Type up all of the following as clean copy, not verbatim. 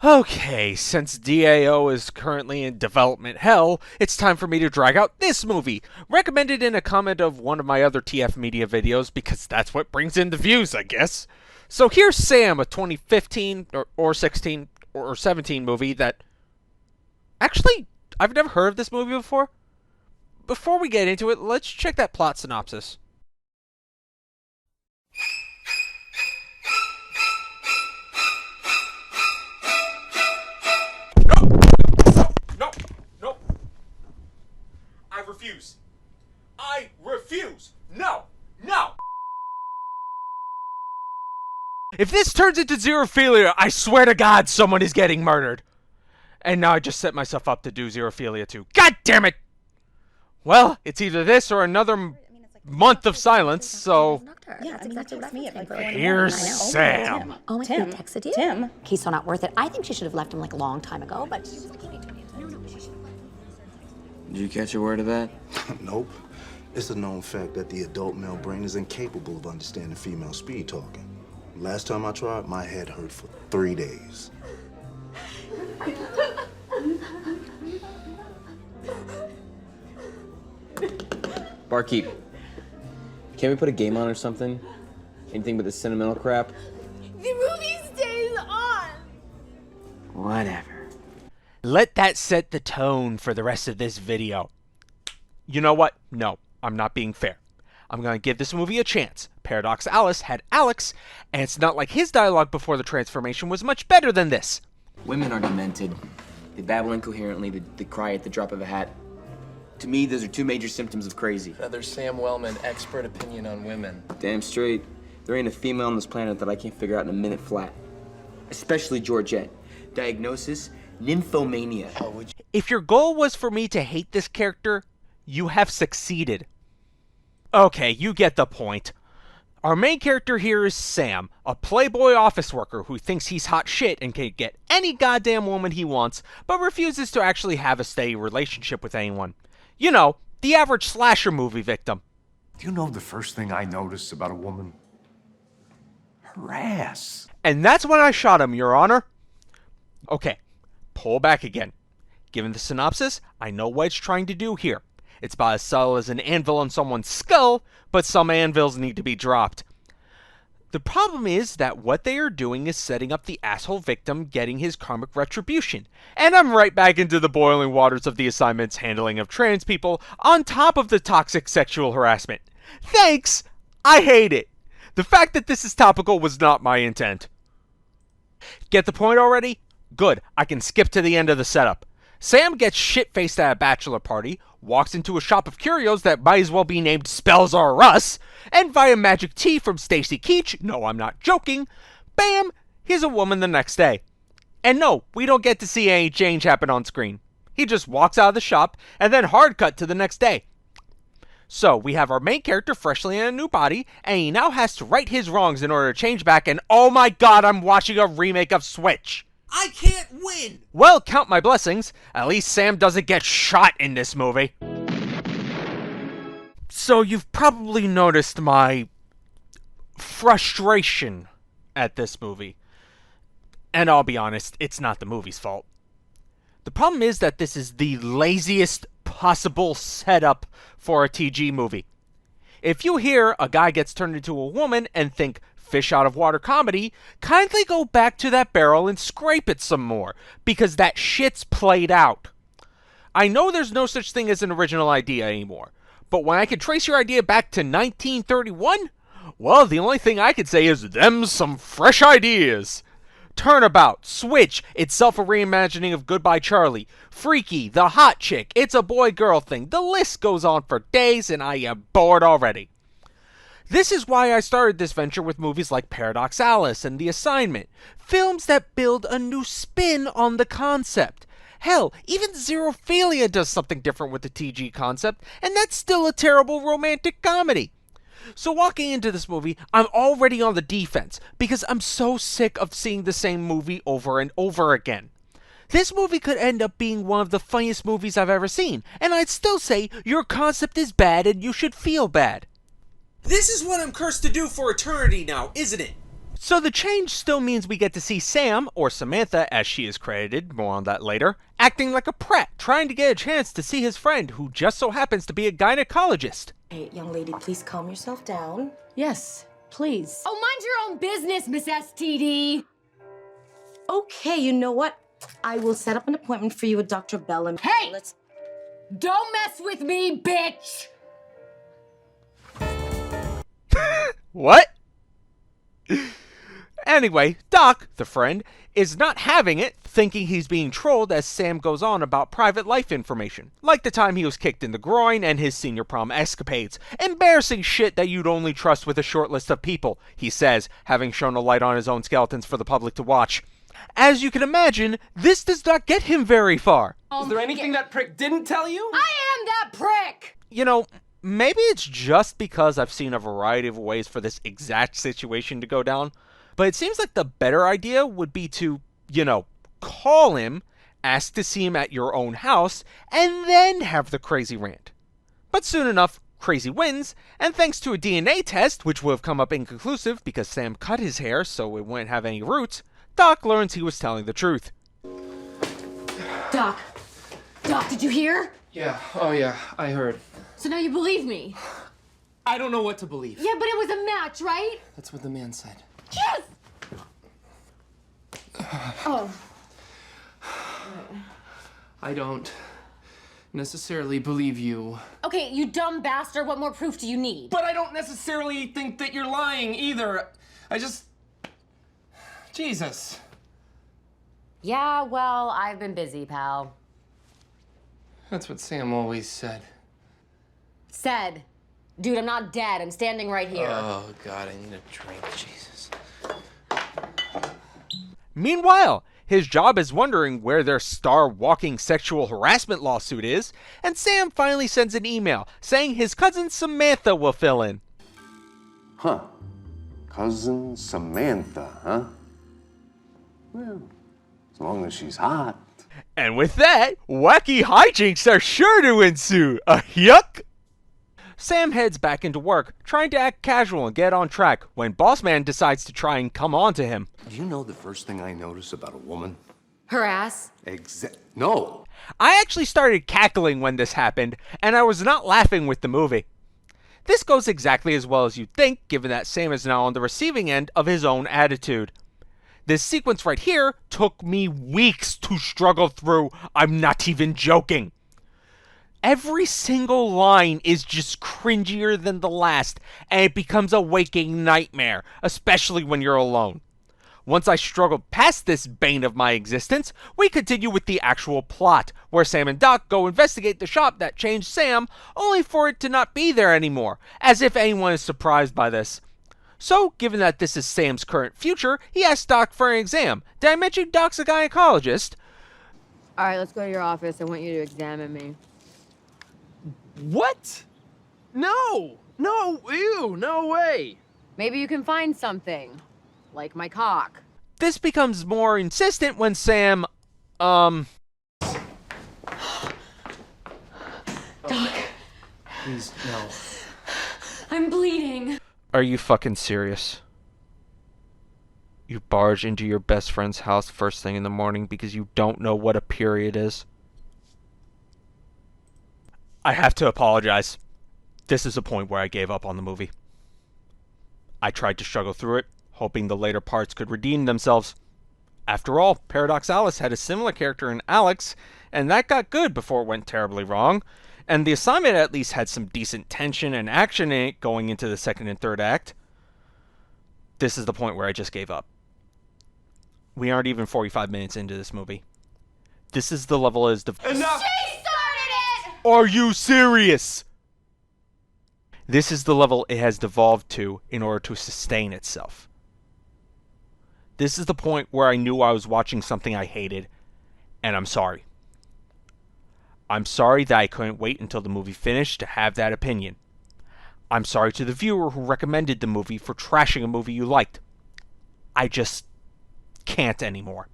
Okay, since DAO is currently in development hell, it's time for me to drag out this movie, recommended in a comment of one of my other TF Media videos, because that's what brings in the views, I guess. So here's Sam, a 2015 or 16 or 17 movie that... Actually, I've never heard of this movie before. Before we get into it, let's check that plot synopsis. No. I refuse. I refuse. No. If this turns into Xerophilia, I swear to God someone is getting murdered. And now I just set myself up to do Xerophilia too. God damn it! Well, it's either this or another month of silence, so... Yeah, that's exactly what I thought. Here's Sam. Oh, my God, he texted you? Tim. He's so not worth it. I think she should have left him like a long time ago, but... Did you catch a word of that? Nope. It's a known fact that the adult male brain is incapable of understanding female speed talking. Last time I tried, my head hurt for 3 days. Barkeep, can't we put a game on or something? Anything but the sentimental crap? The movie stays on! Whatever. Let that set the tone for the rest of this video. You know what? No, I'm not being fair. I'm going to give this movie a chance. Paradox Alice had Alex, and it's not like his dialogue before the transformation was much better than this. Women are demented. They babble incoherently, they cry at the drop of a hat. To me, those are two major symptoms of crazy. Another Sam Wellman, expert opinion on women. Damn straight. There ain't a female on this planet that I can't figure out in a minute flat. Especially Georgette. Diagnosis, nymphomania. If your goal was for me to hate this character, you have succeeded. Okay, you get the point. Our main character here is Sam, a playboy office worker who thinks he's hot shit and can get any goddamn woman he wants, but refuses to actually have a steady relationship with anyone. You know, the average slasher movie victim. Do you know the first thing I noticed about a woman? Her ass. And that's when I shot him, Your Honor. Okay, pull back again. Given the synopsis, I know what it's trying to do here. It's about as subtle as an anvil on someone's skull, but some anvils need to be dropped. The problem is that what they are doing is setting up the asshole victim getting his karmic retribution. And I'm right back into the boiling waters of the assignment's handling of trans people on top of the toxic sexual harassment. Thanks! I hate it. The fact that this is topical was not my intent. Get the point already? Good, I can skip to the end of the setup. Sam gets shit-faced at a bachelor party, walks into a shop of curios that might as well be named Spells R Us, and via magic tea from Stacy Keach, no, I'm not joking, bam, he's a woman the next day. And no, we don't get to see any change happen on screen. He just walks out of the shop, and then hard cut to the next day. So, we have our main character freshly in a new body, and he now has to right his wrongs in order to change back, and oh my god, I'm watching a remake of Switch! I can't win! Well, count my blessings. At least Sam doesn't get shot in this movie. So you've probably noticed my frustration at this movie. And I'll be honest, it's not the movie's fault. The problem is that this is the laziest possible setup for a TG movie. If you hear a guy gets turned into a woman and think fish out of water comedy, kindly go back to that barrel and scrape it some more, because that shit's played out. I know there's no such thing as an original idea anymore, but when I can trace your idea back to 1931, well, the only thing I could say is them's some fresh ideas. Turnabout, Switch, itself a reimagining of Goodbye Charlie, Freaky, The Hot Chick, It's a Boy-Girl Thing, the list goes on for days and I am bored already. This is why I started this venture with movies like Paradox Alice and The Assignment, films that build a new spin on the concept. Hell, even Xerophilia does something different with the TG concept, and that's still a terrible romantic comedy. So walking into this movie, I'm already on the defense, because I'm so sick of seeing the same movie over and over again. This movie could end up being one of the funniest movies I've ever seen, and I'd still say your concept is bad and you should feel bad. This is what I'm cursed to do for eternity now, isn't it? So the change still means we get to see Sam, or Samantha as she is credited, more on that later, acting like a prat, trying to get a chance to see his friend who just so happens to be a gynecologist. Hey, young lady, please calm yourself down. Yes, please. Oh, mind your own business, Miss STD. Okay, you know what? I will set up an appointment for you with Dr. Bellamy. Hey! Let's... Don't mess with me, bitch! What? Anyway, Doc, the friend, is not having it, thinking he's being trolled as Sam goes on about private life information, like the time he was kicked in the groin and his senior prom escapades. Embarrassing shit that you'd only trust with a short list of people, he says, having shown a light on his own skeletons for the public to watch. As you can imagine, this does not get him very far. Is there anything that prick didn't tell you? I am that prick! You know, maybe it's just because I've seen a variety of ways for this exact situation to go down, but it seems like the better idea would be to, call him, ask to see him at your own house, and then have the crazy rant. But soon enough, crazy wins, and thanks to a DNA test, which would have come up inconclusive because Sam cut his hair so it wouldn't have any roots, Doc learns he was telling the truth. Doc, did you hear? Yeah, oh yeah, I heard. So now you believe me? I don't know what to believe. Yeah, but it was a match, right? That's what the man said. Yes! Oh. I don't necessarily believe you. Okay, you dumb bastard, what more proof do you need? But I don't necessarily think that you're lying either. Jesus. Yeah, well, I've been busy, pal. That's what Sam always said. Said. Dude, I'm not dead. I'm standing right here. Oh, God, I need a drink. Jesus. Meanwhile, his job is wondering where their star-walking sexual harassment lawsuit is, and Sam finally sends an email saying his cousin Samantha will fill in. Huh. Cousin Samantha, huh? Well, as long as she's hot. And with that, wacky hijinks are sure to ensue. Yuck! Sam heads back into work, trying to act casual and get on track, when Bossman decides to try and come on to him. Do you know the first thing I notice about a woman? Her ass? No. I actually started cackling when this happened, and I was not laughing with the movie. This goes exactly as well as you'd think, given that Sam is now on the receiving end of his own attitude. This sequence right here took me weeks to struggle through. I'm not even joking. Every single line is just cringier than the last, and it becomes a waking nightmare, especially when you're alone. Once I struggled past this bane of my existence, we continue with the actual plot, where Sam and Doc go investigate the shop that changed Sam, only for it to not be there anymore, as if anyone is surprised by this. So, given that this is Sam's current future, he asks Doc for an exam. Did I mention Doc's a gynecologist? All right, let's go to your office. I want you to examine me. What? No! No! Ew! No way! Maybe you can find something. Like my cock. This becomes more insistent when Sam, Doc. Please, no. I'm bleeding. Are you fucking serious? You barge into your best friend's house first thing in the morning because you don't know what a period is? I have to apologize. This is a point where I gave up on the movie. I tried to struggle through it, hoping the later parts could redeem themselves. After all, Paradox Alice had a similar character in Alex, and that got good before it went terribly wrong, and the assignment at least had some decent tension and action in it going into the second and third act. This is the point where I just gave up. We aren't even 45 minutes into this movie. This is the level as Enough! She started it! Are you serious? This is the level it has devolved to in order to sustain itself. This is the point where I knew I was watching something I hated, and I'm sorry. I'm sorry that I couldn't wait until the movie finished to have that opinion. I'm sorry to the viewer who recommended the movie for trashing a movie you liked. I just can't anymore.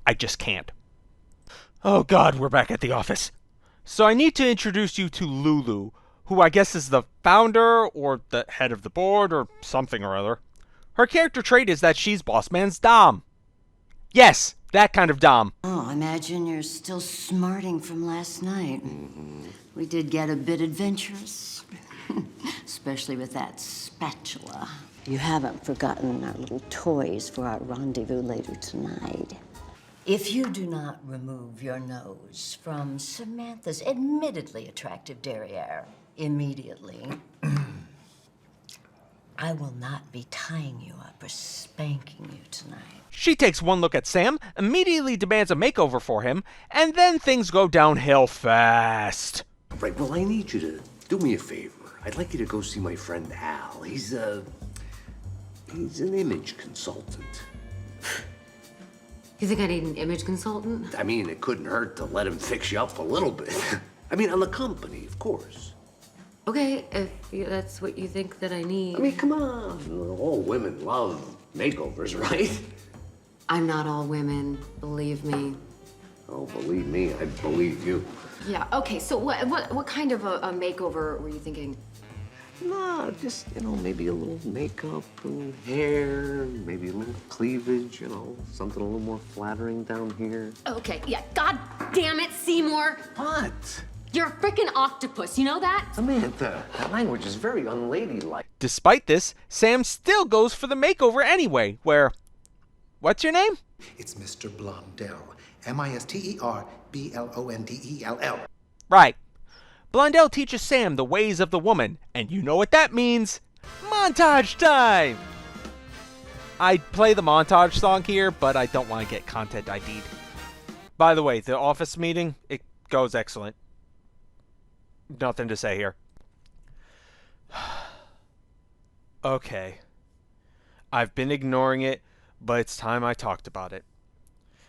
I just can't. Oh God, we're back at the office. So I need to introduce you to Lulu, who I guess is the founder or the head of the board or something or other. Her character trait is that she's boss man's dom. Yes, that kind of dom. Oh, imagine you're still smarting from last night. We did get a bit adventurous, especially with that spatula. You haven't forgotten our little toys for our rendezvous later tonight. If you do not remove your nose from Samantha's admittedly attractive derriere immediately, I will not be tying you up or spanking you tonight. She takes one look at Sam, immediately demands a makeover for him, and then things go downhill fast. Right, well, I need you to do me a favor. I'd like you to go see my friend Al. He's an image consultant. You think I need an image consultant? I mean, it couldn't hurt to let him fix you up a little bit. I mean, on the company, of course. Okay, if that's what you think that I need. I mean, come on. All women love makeovers, right? I'm not all women, believe me. Oh, believe me, I believe you. Yeah, okay, so what kind of a makeover were you thinking? No, just, maybe a little makeup and hair, maybe a little cleavage, something a little more flattering down here. Okay, yeah, god damn it, Seymour! What? You're a freaking octopus, you know that? Samantha, that language is very unladylike. Despite this, Sam still goes for the makeover anyway, where... What's your name? It's Mr. Blondell. Misterblondell. Right. Blondell teaches Sam the ways of the woman, and you know what that means. Montage time! I'd play the montage song here, but I don't want to get content ID'd. By the way, the office meeting, it goes excellent. Nothing to say here. Okay. I've been ignoring it, but it's time I talked about it.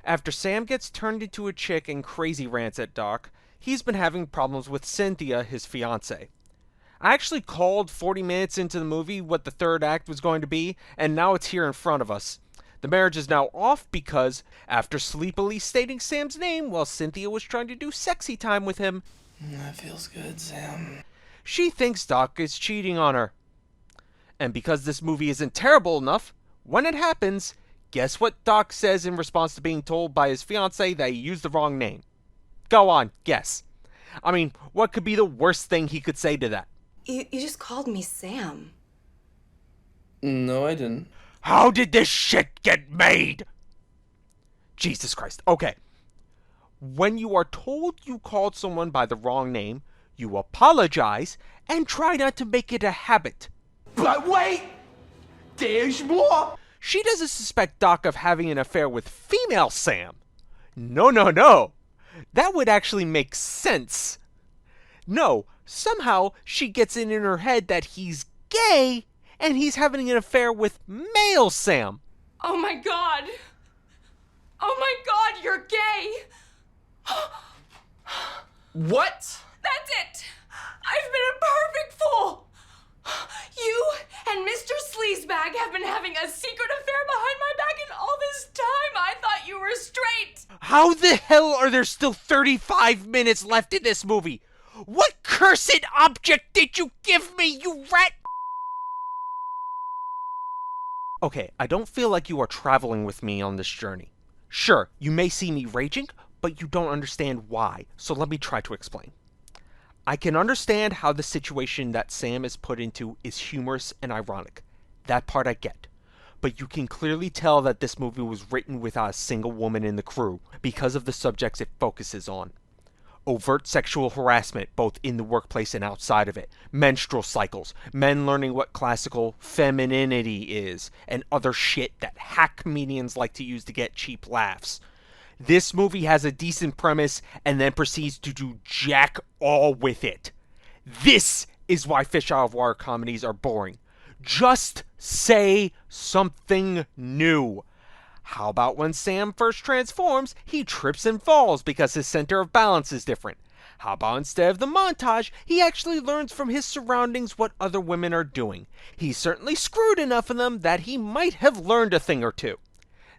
After Sam gets turned into a chick and crazy rants at Doc, he's been having problems with Cynthia, his fiancée. I actually called 40 minutes into the movie what the third act was going to be, and now it's here in front of us. The marriage is now off because, after sleepily stating Sam's name while Cynthia was trying to do sexy time with him, That feels good, Sam. she thinks Doc is cheating on her. And because this movie isn't terrible enough, when it happens, guess what Doc says in response to being told by his fiancée that he used the wrong name? Go on, guess. I mean, what could be the worst thing he could say to that? You just called me Sam. No, I didn't. How did this shit get made? Jesus Christ. Okay. When you are told you called someone by the wrong name, you apologize and try not to make it a habit. But wait! There's more! She doesn't suspect Doc of having an affair with female Sam. No, no, no. That would actually make sense. No, somehow she gets it in her head that he's gay and he's having an affair with male Sam. Oh my god! Oh my god, you're gay! What? That's it! I've been a perfect fool! You and Mr. Sleazebag have been having a secret affair behind my back, and all this time I thought you were straight! How the hell are there still 35 minutes left in this movie? What cursed object did you give me, you rat? Okay, I don't feel like you are traveling with me on this journey. Sure, you may see me raging, but you don't understand why, so let me try to explain. I can understand how the situation that Sam is put into is humorous and ironic. That part I get. But you can clearly tell that this movie was written without a single woman in the crew because of the subjects it focuses on. Overt sexual harassment both in the workplace and outside of it, menstrual cycles, men learning what classical femininity is, and other shit that hack comedians like to use to get cheap laughs. This movie has a decent premise and then proceeds to do jack all with it. This is why fish out of water comedies are boring. Just say something new. How about when Sam first transforms, he trips and falls because his center of balance is different? How about instead of the montage, he actually learns from his surroundings what other women are doing? He's certainly screwed enough of them that he might have learned a thing or two.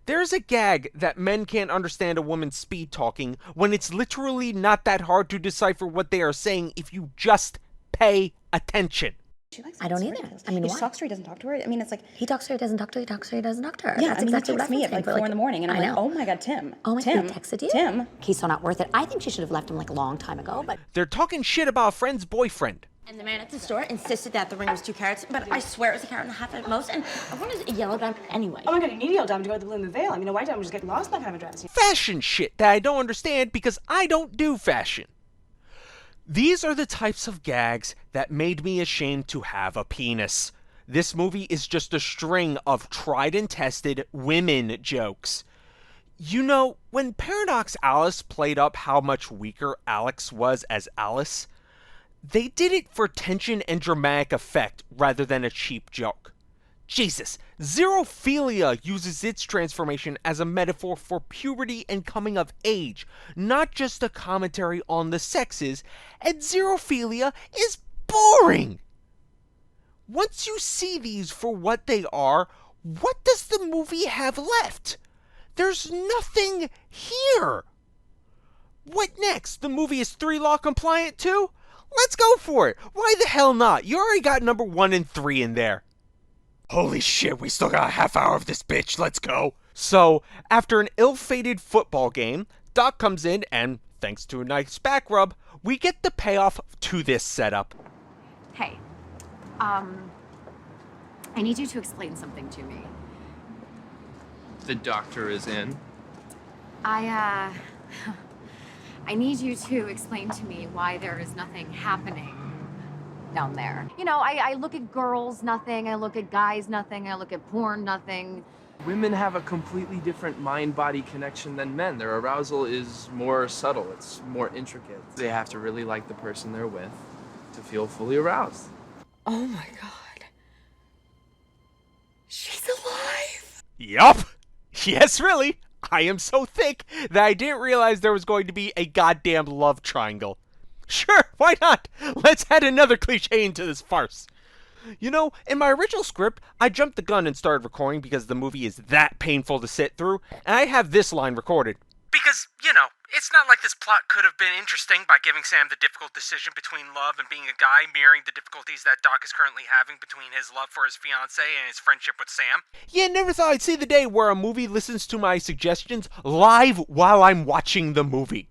There's a gag that men can't understand a woman's speed talking when it's literally not that hard to decipher what they are saying if you just pay attention. She likes I don't either. I mean, He why? talks to her, he doesn't talk to her. I mean, it's like... He talks to her, he doesn't talk to her, he talks to her, he doesn't talk to her. Yeah, That's I mean, exactly he what texts I've me been at like saying 4 for in the morning, and I'm I like, know. oh my God, Tim. Oh my Tim. God, he texted you? Tim. He's so not worth it. I think she should have left him like a long time ago, but... They're talking shit about a friend's boyfriend. And the man at the store insisted that the ring was 2 carats, but I swear it was 1.5 carats at most, and I wanted a yellow diamond anyway. Oh my God, you need a yellow diamond to go to the Blue Moon Veil. I mean, a white diamond would just get lost in that kind of a dress. Fashion shit that I don't understand because I don't do fashion. These are the types of gags that made me ashamed to have a penis. This movie is just a string of tried and tested women jokes. You know, when Paradox Alice played up how much weaker Alex was as Alice, they did it for tension and dramatic effect rather than a cheap joke. Jesus, Zerophilia uses its transformation as a metaphor for puberty and coming of age, not just a commentary on the sexes, and Zerophilia is boring! Once you see these for what they are, what does the movie have left? There's nothing here! What next? The movie is 3-law compliant too? Let's go for it! Why the hell not? You already got number 1 and 3 in there. Holy shit, we still got a half hour of this bitch, let's go! So, after an ill-fated football game, Doc comes in and, thanks to a nice back rub, we get the payoff to this setup. Hey, I need you to explain something to me. The doctor is in. I need you to explain to me why there is nothing happening down there. You know, I look at girls, nothing. I look at guys, nothing. I look at porn, nothing. Women have a completely different mind-body connection than men. Their arousal is more subtle. It's more intricate. They have to really like the person they're with to feel fully aroused. Oh my God. She's alive! Yup! Yes, really! I am so thick that I didn't realize there was going to be a goddamn love triangle. Sure, why not? Let's add another cliche into this farce. You know, in my original script, I jumped the gun and started recording because the movie is that painful to sit through, and I have this line recorded. Because, you know, it's not like this plot could have been interesting by giving Sam the difficult decision between love and being a guy, mirroring the difficulties that Doc is currently having between his love for his fiancée and his friendship with Sam. Yeah, never thought I'd see the day where a movie listens to my suggestions live while I'm watching the movie.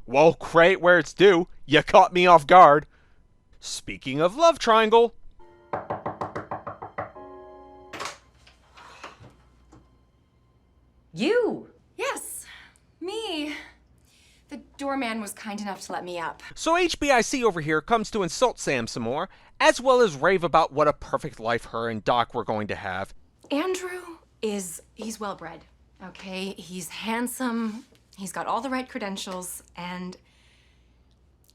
Well, credit where it's due. You caught me off guard. Speaking of love triangle... You! Yes, me. The doorman was kind enough to let me up. So HBIC over here comes to insult Sam some more, as well as rave about what a perfect life her and Doc were going to have. Andrew he's well bred, okay? He's handsome, he's got all the right credentials, and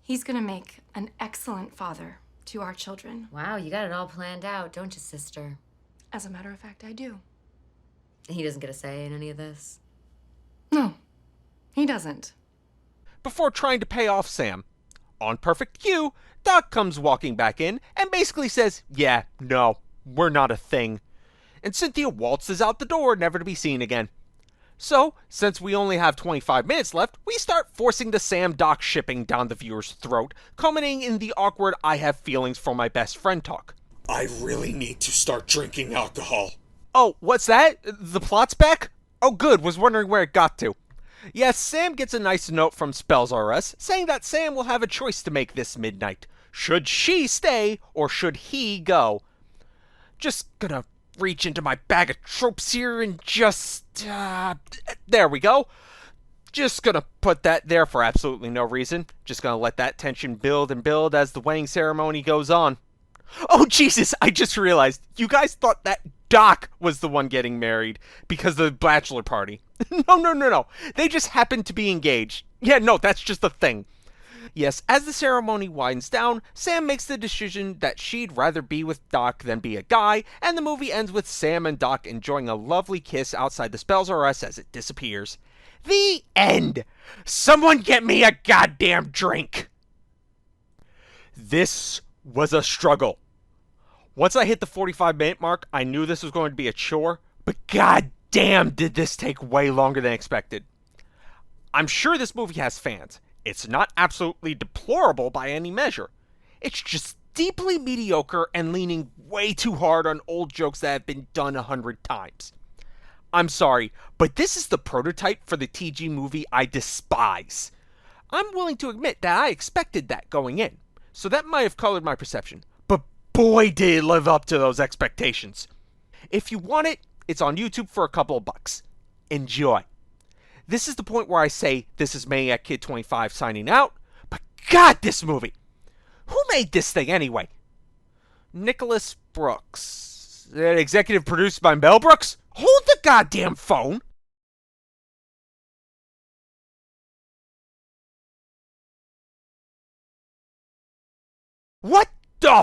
he's gonna make an excellent father to our children. Wow, you got it all planned out, don't you, sister? As a matter of fact, I do. He doesn't get a say in any of this? No, he doesn't. Before trying to pay off Sam. On perfect cue, Doc comes walking back in and basically says, yeah, no, we're not a thing. And Cynthia waltzes out the door, never to be seen again. So, since we only have 25 minutes left, we start forcing the Sam-Doc shipping down the viewer's throat, culminating in the awkward I have feelings for my best friend talk. I really need to start drinking alcohol. Oh, what's that? The plot's back? Oh good, was wondering where it got to. Yes, Sam gets a nice note from Spells R Us, saying that Sam will have a choice to make this midnight. Should she stay, or should he go? Just gonna reach into my bag of tropes here and just... there we go. Just gonna put that there for absolutely no reason. Just gonna let that tension build and build as the wedding ceremony goes on. Oh, Jesus, I just realized. You guys thought that Doc was the one getting married because of the bachelor party. No. They just happened to be engaged. Yeah, no, that's just a thing. Yes, as the ceremony winds down, Sam makes the decision that she'd rather be with Doc than be a guy, and the movie ends with Sam and Doc enjoying a lovely kiss outside the Spells R Us as it disappears. The end! Someone get me a goddamn drink! This was a struggle. Once I hit the 45-minute mark, I knew this was going to be a chore, but goddamn did this take way longer than expected. I'm sure this movie has fans. It's not absolutely deplorable by any measure. It's just deeply mediocre and leaning way too hard on old jokes that have been done 100 times. I'm sorry, but this is the prototype for the TG movie I despise. I'm willing to admit that I expected that going in, so that might have colored my perception. But boy, did it live up to those expectations. If you want it, it's on YouTube for a couple of bucks. Enjoy. This is the point where I say this is Maniac Kid 25 signing out, but God, this movie! Who made this thing anyway? Nicholas Brooks. Executive produced by Mel Brooks? Hold the goddamn phone! What the